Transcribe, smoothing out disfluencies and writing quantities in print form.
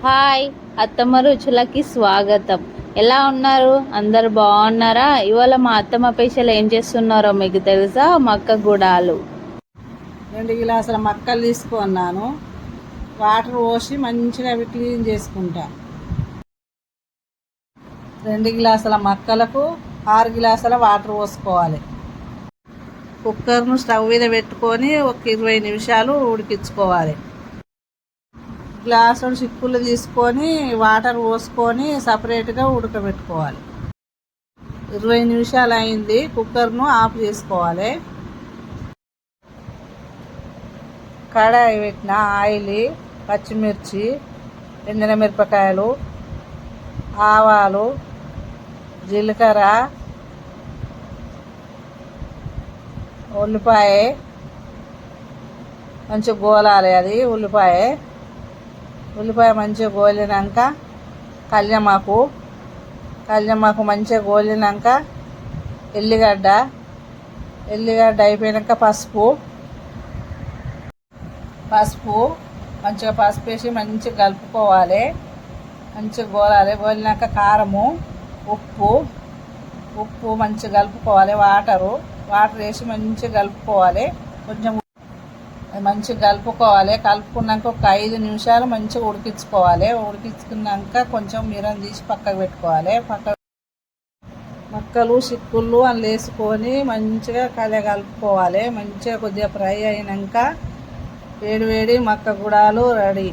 Hi, అత్తమ్మ రుచులకి స్వాగతం. ఎలా ఉన్నారు? అందరు బాగున్నారా? ఇవాళ మా అత్తమ్మ పేషలు ఏం చేస్తున్నారో మీకు తెలుసా? మక్క గుడాలు. 2 గ్లాసుల మక్కలు తీసుకున్నాను. వాటర్ పోసి మంచిగా అవి క్లీన్ చేసుకుంటా. 2 గ్లాసుల మక్కలకు 6 గ్లాసుల వాటర్ పోసుకోవాలి. కుక్కర్ను స్టవ్ మీద పెట్టుకొని ఒక 20 నిమిషాలు ఉడికించుకోవాలి. గ్లాసుడు చిక్కులు తీసుకొని వాటర్ పోసుకొని సపరేట్గా ఉడకబెట్టుకోవాలి. 20 నిమిషాలు అయింది. కుక్కర్ను ఆఫ్ చేసుకోవాలి. కడాయి పెట్టిన ఆయిల్, పచ్చిమిర్చి, ఎండిన మిరపకాయలు, ఆవాలు, జీలకర్ర, ఉల్లిపాయ మంచిగా గోలాలి. అది ఉల్లిపాయ మంచిగా గోలినాక కళ్యామాకు మంచిగా గోలినాక ఎల్లిగడ్డ అయిపోయాక పసుపు మంచిగా పసుపు వేసి మంచిగా కలుపుకోవాలి. మంచిగా గోలినాక కారము, ఉప్పు మంచిగా కలుపుకోవాలి. వాటర్ వేసి మంచిగా కలుపుకోవాలి. కొంచెం మంచిగా కలుపుకున్నాక ఒక 5 నిమిషాలు మంచిగా ఉడికించుకున్నాక కొంచెం మిరం తీసి పక్కకు పెట్టుకోవాలి. మక్కలు చిక్కుళ్ళు అందులో వేసుకొని మంచిగా కలుపుకోవాలి. మంచిగా కొద్దిగా ఫ్రై అయినాక వేడి మక్క గుడాలు రెడీ.